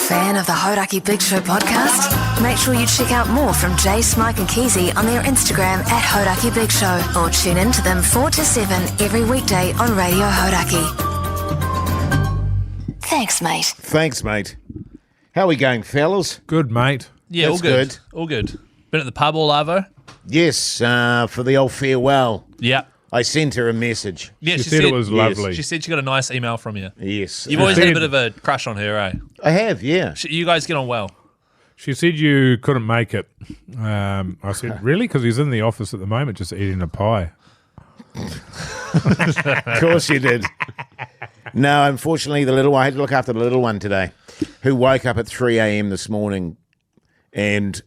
Fan of the Hodaki Big Show podcast? Make sure you check out more from Jay, Smike and Keezy on their Instagram at Hodaki Big Show, or tune in to them 4 to 7 every weekday on Radio Hodaki. Thanks, mate. Thanks, mate. How are we going, fellas? Good, mate. Yeah, That's all good. good. All good. Been at the pub all over? Yes, for the old farewell. Yeah. I sent her a message. Yeah, She said it was lovely. She said she got a nice email from you. Yes. You've always had a said- bit of a crush on her, eh? I have, yeah. You guys get on well. She said you couldn't make it. I said, really? Because he's in the office at the moment just eating a pie. Of course you did. No, unfortunately, I had to look after the little one today, who woke up at 3 a.m. this morning and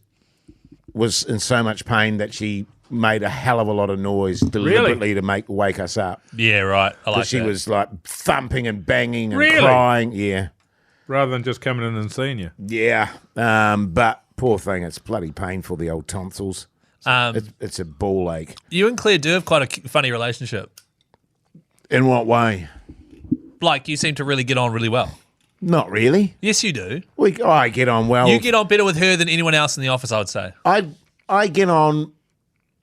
was in so much pain that she made a hell of a lot of noise deliberately to wake us up. Yeah, right. I like She that. was like thumping and banging and Really? crying. Yeah. Rather than just coming in and seeing you. Yeah. But poor thing, it's bloody painful, the old tonsils. It's a ball ache. You and Claire do have quite a funny relationship. In what way? Like, you seem to really get on really well. Not really. Yes, you do. I get on well. You get on better with her than anyone else in the office, I would say. I get on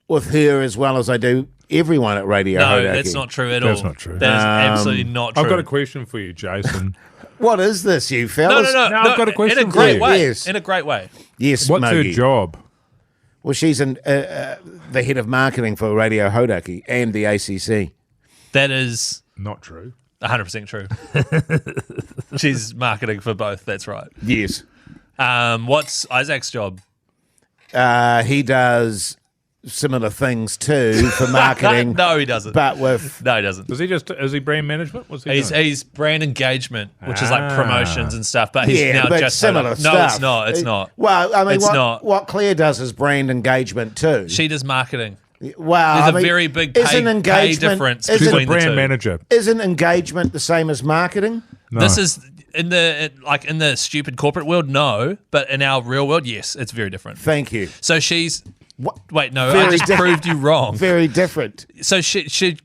with her as well as I do everyone at Radio No, Hodaki. that's not true at all. That's not true. That is absolutely not true. I've got a question for you, Jason. What is this, you No, fellas? no. I've got a question In a for great you. way. Yes. In a great way. Yes, What's her Mogi. job? Well, she's the head of marketing for Radio Hodaki and the ACC. That is Not true. 100% true. She's marketing for both. That's right. Yes. What's Isaac's job? He does similar things too for marketing. No, he doesn't. But with... No, he doesn't. Is he brand management? What's he doing? He's brand engagement, which is like promotions and stuff. But he's now but just similar No, stuff. it's not. It's not. Well, I mean, It's not. what Claire does is brand engagement too. She does marketing. Well, There's I a mean, very big isn't pay engagement- difference isn't- She's a between the brand two. manager. Isn't engagement the same as marketing? No. This is in the stupid corporate world, no, but in our real world, yes, it's very different. Thank you. So she's. Wait, no, Very I just different. proved you wrong. Very different. So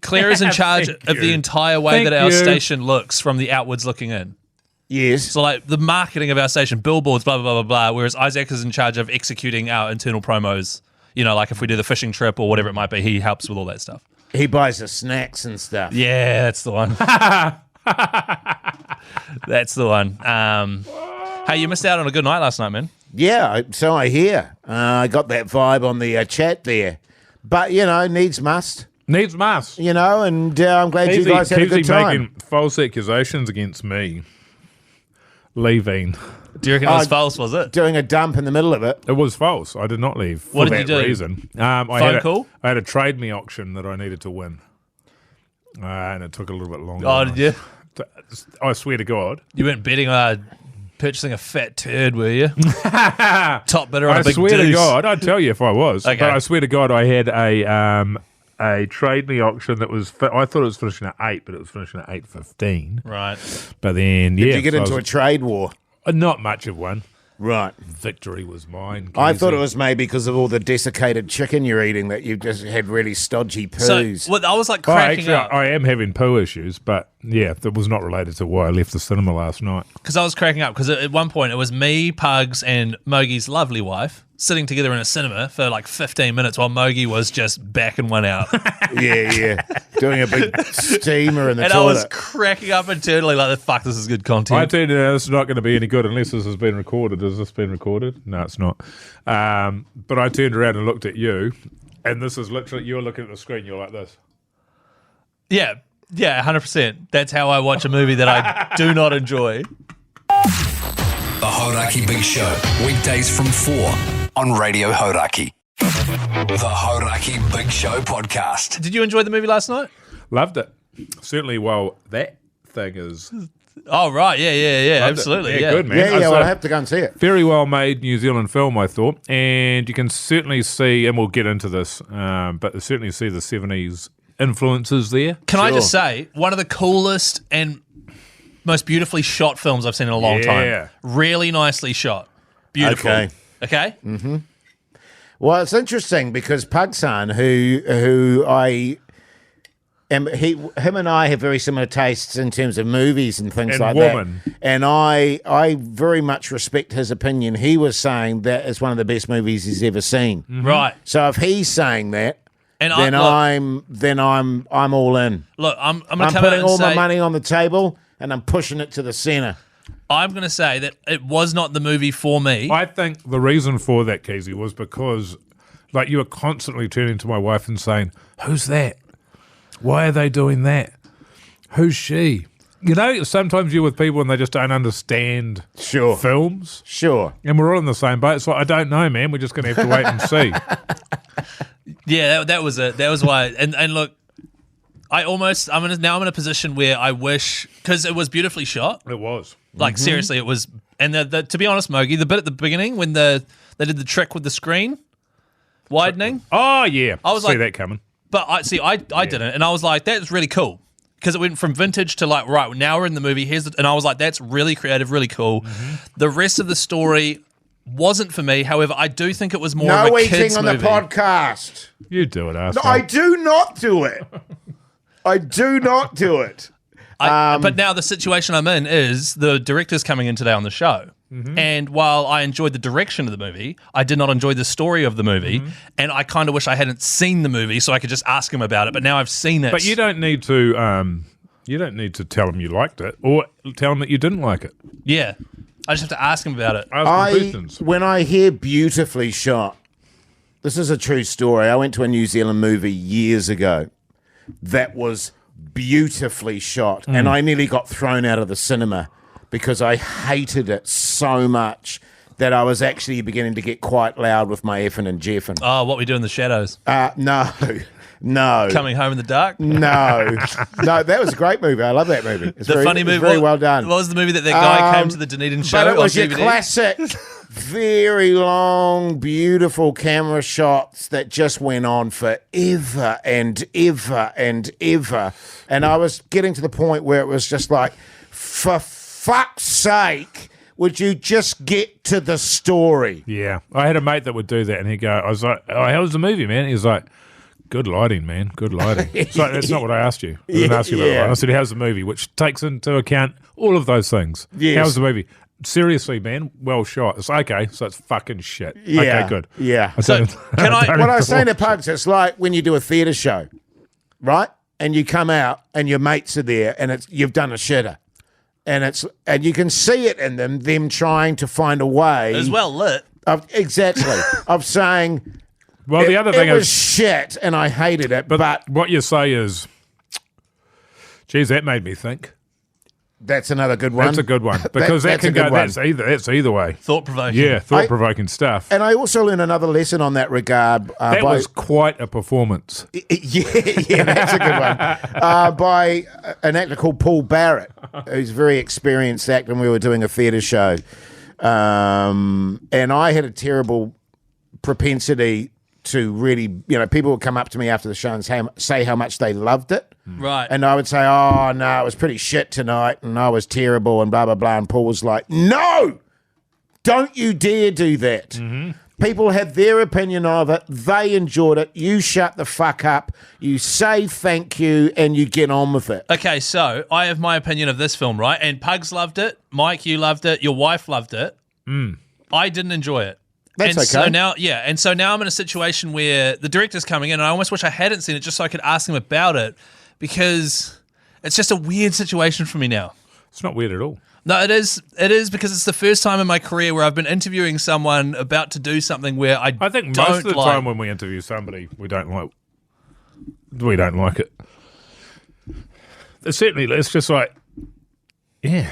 Claire is in charge Thank of the you. entire way Thank that our you. station looks from the outwards looking in. Yes. So like the marketing of our station, billboards, blah, blah, blah, blah, blah, whereas Isaac is in charge of executing our internal promos. You know, like if we do the fishing trip or whatever it might be, he helps with all that stuff. He buys the snacks and stuff. Yeah, that's the one. That's the one. Hey, you missed out on a good night last night, man. Yeah, so I hear. I got that vibe on the chat there. But, needs must, Needs must. and I'm glad you guys had a good Keezy time. making false accusations against me. Leaving. Do you reckon it was false, was it? Doing a dump in the middle of it. It was false. I did not leave for What did that you do? reason. Phone call? I had a trade me auction that I needed to win. And it took a little bit longer. Oh, did you? I swear to God. You weren't betting purchasing a fat turd, were you? Top bidder on I a big swear to deuce. God, I'd tell you if I was. Okay. But I swear to God, I had a trade me auction that was. I thought it was finishing at 8, but it was finishing at 8:15. Right. But then, Did yeah, you get so I into a was- trade war? not much of one. Right. Victory was mine. I thought Keezy. it was maybe because of all the desiccated chicken you're eating that you just had really stodgy poos. So I was like Oh, cracking actually, up I am having poo issues, but yeah, that was not related to why I left the cinema last night. because I was cracking up because at one point it was me, Pugs, and Mogi's lovely wife sitting together in a cinema for like 15 minutes while Mogi was just backing one out. yeah. Doing a big steamer in the And I toilet. was cracking up internally like, fuck, this is good I content. tell you, this is not going to be any good unless this has been recorded. Has this been recorded? No, it's not. But I turned around and looked at you, and this is literally, you're looking at the screen, you're like this. Yeah, 100%. That's how I watch a movie that I do not enjoy. The Hodaki Big Show, weekdays from 4 on Radio Hodaki. The Hodaki Big Show podcast. Did you enjoy the movie last night? Loved it. Certainly, well, that thing is... Oh, right. Yeah, Loved it. absolutely. Yeah, Good, man. yeah, So, well, I have to go and see it. very well made New Zealand film, I thought. And you can certainly see, and we'll get into this, but certainly see the 70s influences there. Can I Sure. just say, one of the coolest and most beautifully shot films I've seen in a long Yeah. time. Really nicely shot. Beautiful. Okay? Well, it's interesting because Pugsan, who I And him and I have very similar tastes in terms of movies and things And like woman. that. And I very much respect his opinion. He was saying that is one of the best movies he's ever seen. Right. So if he's saying that, And then I'm all in. Look, I'm I'm going to come out putting and all say, my money on the table and I'm pushing it to the center. I'm going to say that it was not the movie for me. I think the reason for that, Keezy, was because like you were constantly turning to my wife and saying, "Who's that? Why are they doing that? Who's she?" You know, sometimes you're with people and they just don't understand Sure. films. Sure. And we're all in the same boat. It's like, I don't know, man. We're just going to have to wait and see. Yeah, that was it. That was why. And look, I'm in a position where I wish, because it was beautifully shot. It was. Like seriously, it was. And to be honest, Mogi, the bit at the beginning when they did the trick with the screen widening, Oh, yeah. I was see like- that coming. but I didn't, and I was like, that's really cool because it went from vintage to like, right now we're in the movie. And I was like, that's really creative, really cool. The rest of the story wasn't for me. However, I do think it was more of No a eating kids on movie. the podcast. You do it, No, asshole. I do not do it. I do not do it. But now the situation I'm in is the director's coming in today on the show. And while I enjoyed the direction of the movie, I did not enjoy the story of the movie. And I kind of wish I hadn't seen the movie so I could just ask him about it. But now I've seen it. But you don't need to tell him you liked it or tell him that you didn't like it. Yeah. I just have to ask him about it. Ask him questions. When I hear beautifully shot, this is a true story. I went to a New Zealand movie years ago that was beautifully shot, and I nearly got thrown out of the cinema because I hated it so much that I was actually beginning to get quite loud with my effing and jeffing. Oh, What We Do in the Shadows. No. Coming Home in the Dark. No, that was a great movie. I love that movie. It's Funny movie. very well done. What was the movie that guy came to the Dunedin show But it was on your DVD? classic, very long, beautiful camera shots that just went on forever and ever and ever. And I was getting to the point where it was just like, for fuck's sake, would you just get to the story? Yeah. I had a mate that would do that, and he'd go, I was like, "Oh, how was the movie, man?" He was like, "Good lighting, man. Good lighting." It's like, that's not what I asked you. I didn't ask you about Yeah. that. I said, "How's the movie?" Which takes into account all of those things. Yes. How's the movie? Seriously, man, well shot. It's okay, so it's fucking shit. Yeah. Okay, good. Yeah. I So, don't- can I- don't What I have was saying to watch it. Pugs, it's like when you do a theatre show, right? And you come out and your mates are there and you've done a shitter. And you can see it in them trying to find a way. It was well lit. Exactly. of saying, Well, the other thing it was is, shit and I hated it, but what you say is, geez, that made me think. that's another good one. That's a good one because that that's a can good go. one. That's either way. Thought provoking. Yeah, thought-provoking stuff. And I also learned another lesson on that regard. That was quite a performance. Yeah, that's a good one. By an actor called Paul Barrett, who's a very experienced actor, and we were doing a theatre show. And I had a terrible propensity to really, people would come up to me after the show and say how much they loved it. Right. And I would say, "Oh, no, it was pretty shit tonight, and I was terrible, and blah, blah, blah." And Paul was like, "No, don't you dare do that. People had their opinion of it. They enjoyed it. You shut the fuck up. You say thank you, and you get on with it." Okay, so I have my opinion of this film, right? And Pugs loved it. Mike, you loved it. Your wife loved it. I didn't enjoy it. That's and okay. So now I'm in a situation where the director's coming in, and I almost wish I hadn't seen it just so I could ask him about it, because it's just a weird situation for me now. It's not weird at all. No, it is. It is because it's the first time in my career where I've been interviewing someone about to do something where I think don't most of the like. time when we interview somebody, we don't like it. It's just like, yeah.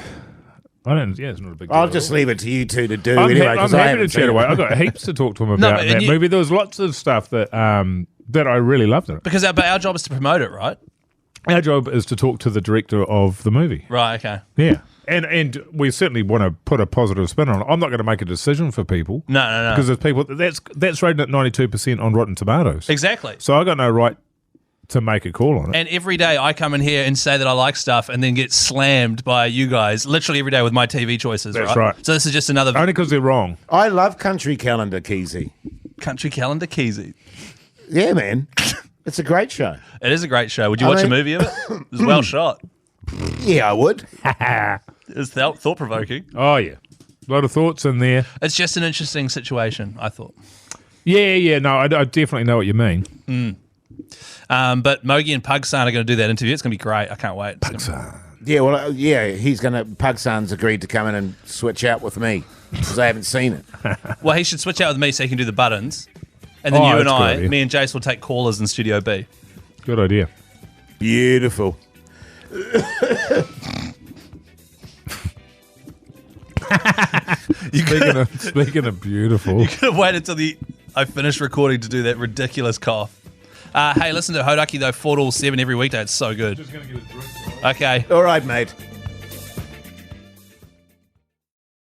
It's not a big deal. I'll at just all. leave it to you two to do I'm, anyway. I'm 'cause I happy to haven't chat seen away. it. I've got heaps to talk to him No, about but- in that and you- movie. There was lots of stuff that I really loved in it. Because our job is to promote it, right? Our job is to talk to the director of the movie. Right. Okay. Yeah. And we certainly want to put a positive spin on it. I'm not going to make a decision for people. No. Because there's people that's rated at 92% on Rotten Tomatoes. Exactly. So I got no right to make a call on it. And every day I come in here and say that I like stuff and then get slammed by you guys literally every day with my TV choices. That's right. So this is just another Only because they're wrong. I love Country Calendar, Keezy. country calendar, Keezy. Yeah, man. It's a great show. It is a great show. Would you watch a movie of it? It was well shot. Yeah, I would. It's thought-provoking. Oh, yeah. A lot of thoughts in there. It's just an interesting situation, I thought. Yeah. No, I definitely know what you mean. But Mogi and Pugsan are going to do that interview. It's going to be great. I can't wait. Yeah, well, he's going to... Pugsan's agreed to come in and switch out with me because I haven't seen it. Well, he should switch out with me so he can do the buttons. And then you and I, me and Jace will take callers in Studio B. Good idea. Beautiful. Speaking of beautiful. You could have waited until I finished recording to do that ridiculous cough. Hey, listen to Hodaki, though, 4 to 7 every weekday. It's so good. Just going to get a drink. Okay. All right, mate.